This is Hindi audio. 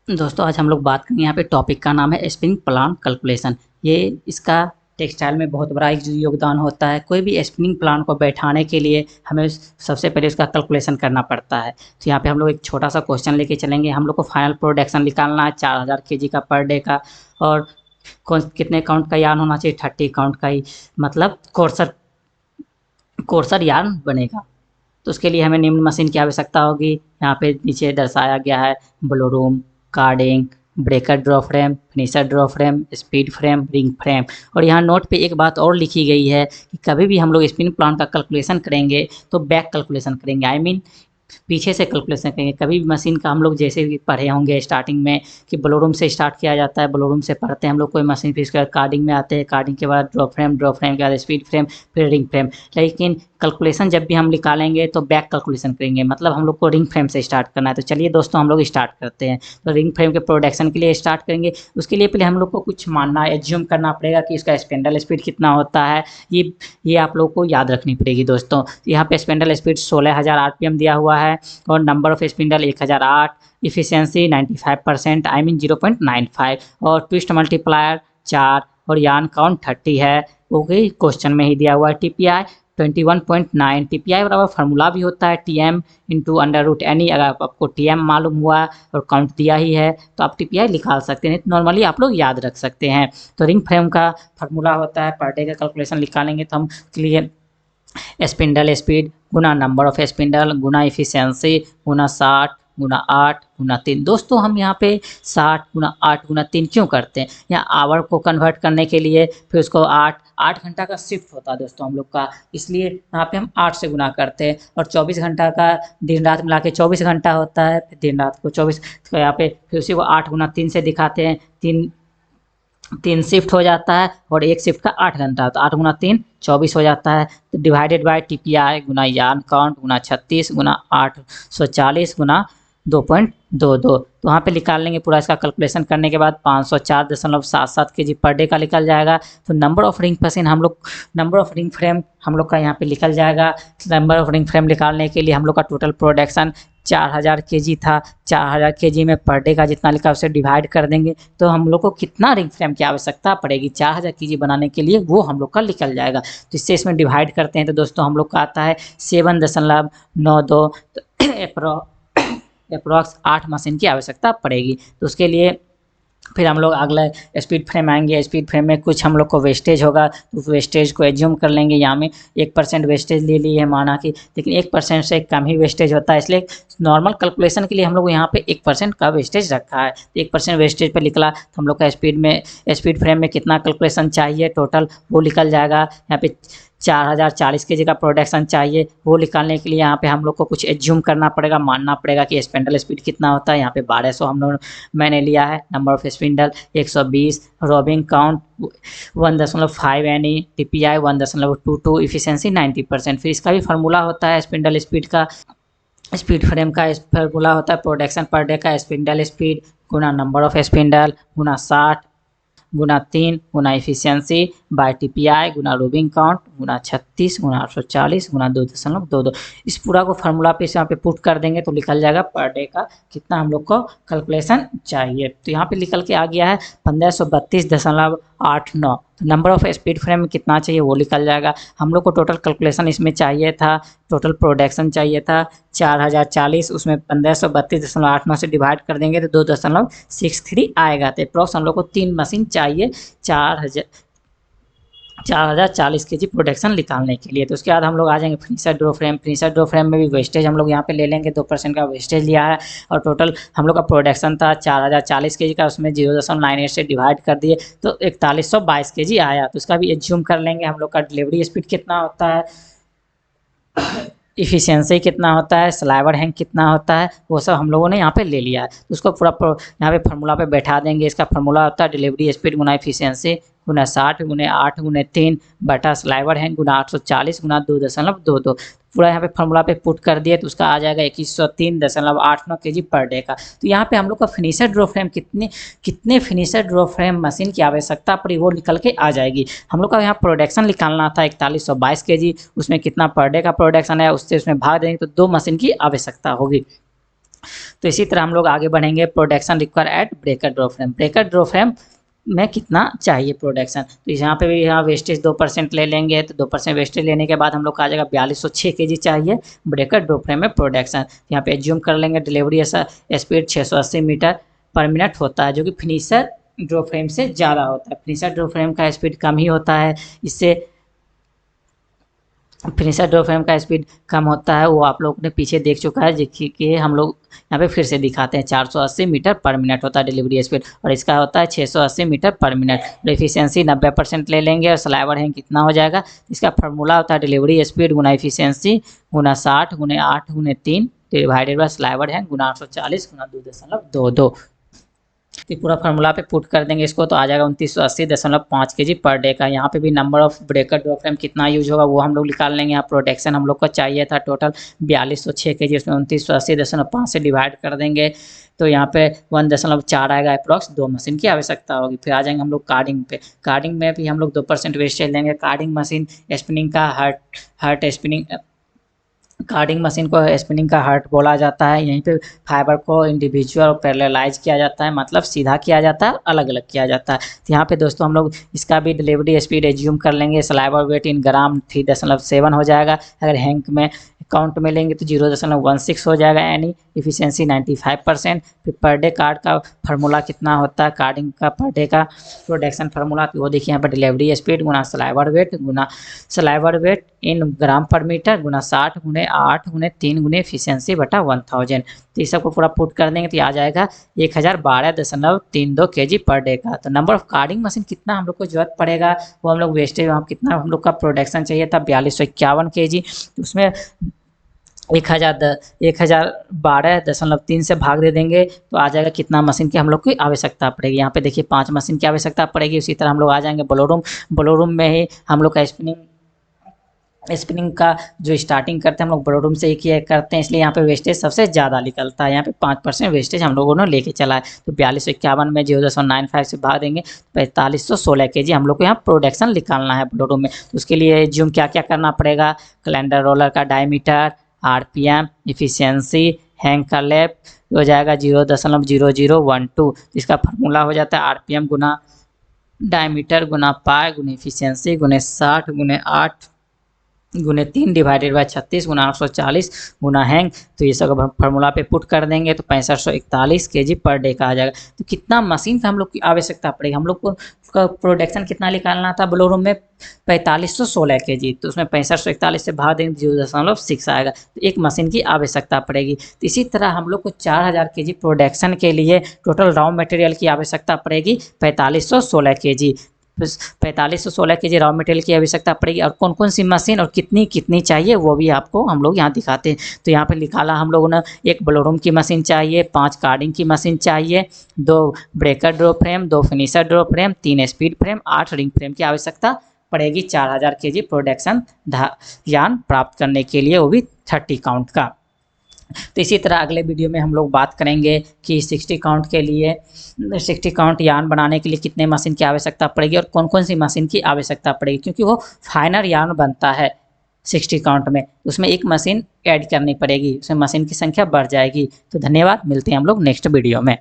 दोस्तों आज हम लोग बात करेंगे। यहाँ पे टॉपिक का नाम है स्प्रिंग प्लान कैलकुलेशन। ये इसका टेक्सटाइल में बहुत बड़ा एक योगदान होता है। कोई भी स्प्रिंग प्लान को बैठाने के लिए हमें सबसे पहले उसका कैलकुलेशन करना पड़ता है। तो यहाँ पे हम लोग एक छोटा सा क्वेश्चन लेके चलेंगे। हम लोग को फाइनल प्रोडक्शन निकालना है 4000 केजी का पर डे का। और कौन कितने काउंट का यार्न होना चाहिए, 30 काउंट का ही, मतलब कोर्सर कोर्सर यार्न बनेगा। तो उसके लिए हमें निम्न मशीन की आवश्यकता होगी। यहाँ पे नीचे दर्शाया गया है: blowroom, carding, breaker draw frame, finisher draw frame, speed frame, ring frame. और यहाँ नोट पे एक बात और लिखी गई है कि कभी भी हम लोग स्पिन प्लान का कैलकुलेशन करेंगे तो बैक कैलकुलेशन करेंगे, आई मीन पीछे से कैलकुलेशन करेंगे। कभी भी मशीन का हम लोग जैसे भी पढ़े होंगे स्टार्टिंग में कि ब्लोरूम से स्टार्ट किया जाता है, ब्लोरूम से पढ़ते हैं हम लोग कोई मशीन, फिर उसके बाद कार्डिंग में आते हैं, कार्डिंग के बाद ड्रॉ फ्रेम के बाद स्पीड फ्रेम, फिर रिंग फ्रेम। लेकिन कैलकुलेशन जब भी हम निकालेंगे तो बैक कैलकुलेशन करेंगे, मतलब हम लोग को रिंग फ्रेम से स्टार्ट करना है। तो चलिए दोस्तों हम लोग स्टार्ट करते हैं। तो रिंग फ्रेम के प्रोडक्शन के लिए स्टार्ट करेंगे। उसके लिए पहले हम लोग को कुछ मानना, एज्यूम करना पड़ेगा कि इसका स्पेंडल स्पीड कितना होता है। ये ये आप लोग को याद रखनी पड़ेगी दोस्तों। यहाँ पे स्पेंडल स्पीड 16000 आरपीएम दिया हुआ है और number of spindle 1008, efficiency 95%, I mean 0.95, और ट्विस्ट मल्टीप्लायर 4 और यान काउंट 30 है। ओके, क्वेश्चन में ही दिया हुआ है। टीपीआई 21.9। टीपीआई बराबर फार्मूला भी होता है TM into under root any. अगर आपको टीएम मालूम हुआ और काउंट दिया ही है तो आप टीपीआई निकाल सकते हैं, नॉर्मली आप लोग याद रख सकते हैं। तो रिंग फ्रेम का फार्मूला होता है, पर डे का कैलकुलेशन निकालेंगे तो हम लिए स्पिंडल स्पीड गुना नंबर ऑफ स्पिंडल गुना इफिशियंसी गुना 60 गुना 8 गुना 3। दोस्तों हम यहाँ पे 60 गुना 8 गुना 3 क्यों करते हैं? यहाँ आवर को कन्वर्ट करने के लिए, फिर उसको 8 घंटा का शिफ्ट होता है दोस्तों हम लोग का, इसलिए यहाँ पे हम 8 से गुना करते हैं। और 24 घंटा का दिन रात मिला के 24 घंटा होता है, फिर दिन रात को 24, तो यहाँ पे फिर उसी को 8 गुना 3 से दिखाते हैं। 3 शिफ्ट हो जाता है और एक शिफ्ट का 8 घंटा, तो 8 गुना 3 24 हो जाता है। तो डिवाइडेड बाय टीपीआई गुना यार्न काउंट गुना 36 गुना 840 गुना 2.22। तो वहाँ पे निकाल लेंगे पूरा। इसका कैलकुलेशन करने के बाद 504.77 केजी पर डे का निकल जाएगा। तो नंबर ऑफ रिंग मशीन हम लोग, नंबर ऑफ रिंग फ्रेम हम लोग का यहाँ पे निकल जाएगा। नंबर ऑफ रिंग फ्रेम निकालने के लिए हम लोग का टोटल प्रोडक्शन 4000 केजी था। 4000 केजी में पर डे का जितना लिखा है उसे डिवाइड कर देंगे तो हम लोग को कितना रिंग फ्रेम की आवश्यकता पड़ेगी 4000 केजी बनाने के लिए, वो हम लोग का निकल जाएगा। तो इससे इसमें डिवाइड करते हैं तो दोस्तों हम लोग का आता है 7.92। तो अप्रॉक्स 8 मशीन की आवश्यकता पड़ेगी। तो उसके लिए फिर हम लोग अगला स्पीड फ्रेम आएंगे। स्पीड फ्रेम में कुछ हम लोग को वेस्टेज होगा, तो उस वेस्टेज को एज्यूम कर लेंगे। यहाँ में 1% वेस्टेज ले ली है माना कि, लेकिन 1% से कम ही वेस्टेज होता है, इसलिए नॉर्मल कैलकुलेशन के लिए हम लोग यहाँ पे 1% का वेस्टेज रखा है। तो 1% वेस्टेज पे निकला तो हम लोग का स्पीड फ्रेम में कितना कैलकुलेशन चाहिए टोटल वो निकल जाएगा। यहाँ पे 4040 केजी का प्रोडक्शन चाहिए, वो निकालने के लिए यहाँ पे हम लोग को कुछ एज्यूम करना पड़ेगा, मानना पड़ेगा कि स्पेंडल स्पीड कितना होता है। यहाँ पे 1200 हम लोग मैंने लिया है। Number of spindle 120, roving count 1.5 एनी, टीपीआई 1.22, इफिशियंसी 90%। फिर इसका भी फार्मूला होता है स्पिंडल स्पीड का। स्पीड फ्रेम का फार्मूला होता है प्रोडक्शन पर डे का स्पिंडल स्पीड गुना नंबर ऑफ स्पिंडल गुना 60 गुना 3 गुना इफिशियंसी बाय टीपीआई गुना रोबिंग काउंट गुना 36 गुना 840 गुना 2.22। इस पूरा को फार्मूला पे यहाँ पे पुट कर देंगे तो निकल जाएगा पर डे का कितना हम लोग को कैलकुलेशन चाहिए। तो यहाँ पे निकल के आ गया है 1532.89। तो नंबर ऑफ स्पीड फ्रेम में कितना चाहिए वो निकल जाएगा। हम लोग को टोटल कैलकुलेशन इसमें चाहिए था, टोटल प्रोडक्शन चाहिए था 4040, उसमें 1532.89 से डिवाइड कर देंगे तो 2.63 आएगा। तो अप्रॉक्स हम लोग को 3 मशीन चाहिए 4040 केजी प्रोडक्शन निकालने के लिए। तो उसके बाद हम लोग आ जाएंगे finisher draw frame. Finisher draw frame में भी वेस्टेज हम लोग यहाँ पे ले लेंगे, 2% का वेस्टेज लिया है। और टोटल हम लोग का प्रोडक्शन था 4040 केजी का, उसमें 0.98 से डिवाइड कर दिए तो 4122 केजी आया। तो उसका भी एज्यूम कर लेंगे हम लोग का डिलीवरी स्पीड कितना होता है, इफिशियंसी कितना होता है, स्लाइवर हैंग कितना होता है, वो सब हम लोगों ने यहाँ पे ले लिया है। तो उसको पूरा यहाँ पे फार्मूला पे बैठा देंगे। इसका फार्मूला होता है डिलीवरी स्पीड गुना इफिशियंसी गुना 60 गुने 8 गुने 3 बटा स्लाइवर हैंग गुना 840 गुना 2.22। पूरा यहाँ पे फार्मूला पे पुट कर दिए तो उसका आ जाएगा 2103.89 केजी पर डे का। तो यहाँ पे हम लोग का फिनिशर ड्रॉ फ्रेम कितने फिनिशर ड्रॉ फ्रेम मशीन की आवश्यकता पड़ी वो निकल के आ जाएगी। हम लोग का यहाँ प्रोडक्शन निकालना था 4122 केजी, उसमें कितना पर डे का प्रोडक्शन है उससे उसमें भाग देंगे तो 2 मशीन की आवश्यकता होगी। तो इसी तरह हम लोग आगे बढ़ेंगे। Production require at breaker draw frame. Breaker draw frame में कितना चाहिए प्रोडक्शन, तो यहाँ पे भी यहाँ वेस्टेज 2% ले लेंगे, तो 2% वेस्टेज लेने के बाद हम लोग का आ जाएगा 4206 kg चाहिए ब्रेकर ड्रॉ फ्रेम में प्रोडक्शन। यहाँ पे एज्यूम कर लेंगे डिलीवरी ऐसा स्पीड 680 मीटर पर मिनट होता है, जो कि फिनिशर ड्रॉ फ्रेम से ज़्यादा होता है। फिनिशर ड्रॉ फ्रेम का स्पीड कम ही होता है, इससे फिनिशर ड्रॉ फ्रेम का स्पीड कम होता है, वो आप लोग ने पीछे देख चुका है। देखिए कि हम लोग यहाँ पे फिर से दिखाते हैं, 480 मीटर पर मिनट होता है डिलीवरी स्पीड, और इसका होता है 680 मीटर पर मिनट। एफिशिएंसी 90% ले लेंगे, और स्लाइवर हैंग कितना हो जाएगा, इसका फार्मूला होता है डिलीवरी स्पीड गुना एफिशिएंसी गुना 60 गुने 8 गुने 3 डिवाइडेड बाय स्लाइवर हैंग गुना 840 गुना 2.22। तो पूरा फार्मूला पे पुट कर देंगे इसको, तो आ जाएगा 2980.5 kg पर डे का। यहाँ पे भी number of breaker draw frame कितना यूज होगा वो हम लोग निकाल लेंगे। यहाँ प्रोडक्शन हम लोग को चाहिए था टोटल 4206 kg, उसमें 2980.5 से डिवाइड कर देंगे, तो यहाँ पे 1.4 आएगा अप्रॉक्स। 2 मशीन की आवश्यकता होगी। फिर आ जाएंगे हम लोग कार्डिंग पे। कार्डिंग में भी हम लोग 2% वेस्टेज लेंगे। कार्डिंग मशीन स्पिनिंग का हर्ट स्पिनिंग, कार्डिंग मशीन को स्पिनिंग का हर्ट बोला जाता है। यहीं पे फाइबर को इंडिविजुअल और पैरेललाइज किया जाता है, मतलब सीधा किया जाता है, अलग अलग किया जाता है। तो यहाँ पे दोस्तों हम लोग इसका भी डिलीवरी स्पीड एज्यूम कर लेंगे। स्लाइवर वेट इन ग्राम 3.7 हो जाएगा। अगर हैंक में काउंट में लेंगे तो 0.16 हो जाएगा, यानी इफिशियंसी 95%। फिर पर डे कार्ड का फार्मूला कितना होता है, कार्डिंग का पर डे का प्रोडक्शन फार्मूला, तो वो देखिए यहाँ पर डिलीवरी स्पीड गुना स्लाइवर वेट इन ग्राम पर मीटर गुना 60 गुने 8 गुने 3 गुने एफिशिएंसी बटा 1000। तो इस सबको पूरा पुट कर देंगे तो आ जाएगा 1012.32 kg पर डे का। तो नंबर ऑफ कार्डिंग मशीन कितना हम लोग को जरूरत पड़ेगा, वो हम लोग वेस्टेज वहाँ कितना हम लोग का प्रोडक्शन चाहिए था 4251 kg, तो उसमें 1012.3 से भाग दे देंगे तो आ जाएगा कितना मशीन की हम लोग की आवश्यकता पड़ेगी। यहाँ पे देखिए 5 मशीन की आवश्यकता पड़ेगी। उसी तरह हम लोग आ जाएंगे ब्लोरूम में ही हम लोग का स्पिनिंग का जो स्टार्टिंग करते हैं हम लोग ब्लोरूम से ही किया करते हैं, इसलिए यहाँ पे वेस्टेज सबसे ज़्यादा निकलता है। यहाँ पे 5% वेस्टेज हम लोगों ने लेके चला है, तो 4251 में 0.95 से भाग देंगे 4516 kg हम लोग को यहाँ प्रोडक्शन निकालना है ब्लोरूम में। तो उसके लिए जूम क्या क्या करना पड़ेगा, कैलेंडर रोलर का डायमीटर, RPM, इफिशियंसी, हैंग का लेप हो जाएगा 0.0012। इसका फार्मूला हो जाता है RPM गुना डायमीटर गुना पाई गुना इफिशियंसी गुने 60 गुने 8 गुने 3 डिवाइडेड बाय 36 गुना 840 गुना हैंग। तो ये सब फार्मूला पे पुट कर देंगे तो 6541 kg पर डे का आ जाएगा। तो कितना मशीन का हम लोग की आवश्यकता पड़ेगी, हम लोग को उसका प्रोडक्शन कितना निकालना था ब्लोरूम में 4516 kg, तो उसमें 6541 से भाग देंगे 0.6 आएगा, तो एक मशीन की आवश्यकता पड़ेगी। तो इसी तरह हम लोग को 4000 kg प्रोडक्शन के लिए टोटल रॉ मटेरियल की आवश्यकता पड़ेगी 4516 kg। 4516 kg रॉ मटेरियल की आवश्यकता पड़ेगी, और कौन कौन सी मशीन और कितनी कितनी चाहिए वो भी आपको हम लोग यहाँ दिखाते हैं। तो यहाँ पे निकाला हम लोगों ने, एक ब्लोरूम की मशीन चाहिए, 5 कार्डिंग की मशीन चाहिए, 2 breaker draw frame, 2 finisher draw frame, 3 speed frame, 8 ring frame की आवश्यकता पड़ेगी 4000 kg प्रोडक्शन यान प्राप्त करने के लिए, वो भी 30 काउंट का। तो इसी तरह अगले वीडियो में हम लोग बात करेंगे कि 60 काउंट के लिए 60 काउंट यान बनाने के लिए कितने मशीन की आवश्यकता पड़ेगी और कौन कौन सी मशीन की आवश्यकता पड़ेगी, क्योंकि वो फाइनल यान बनता है 60 काउंट में, उसमें एक मशीन ऐड करनी पड़ेगी, उसमें मशीन की संख्या बढ़ जाएगी। तो धन्यवाद, मिलते हैं हम लोग नेक्स्ट वीडियो में।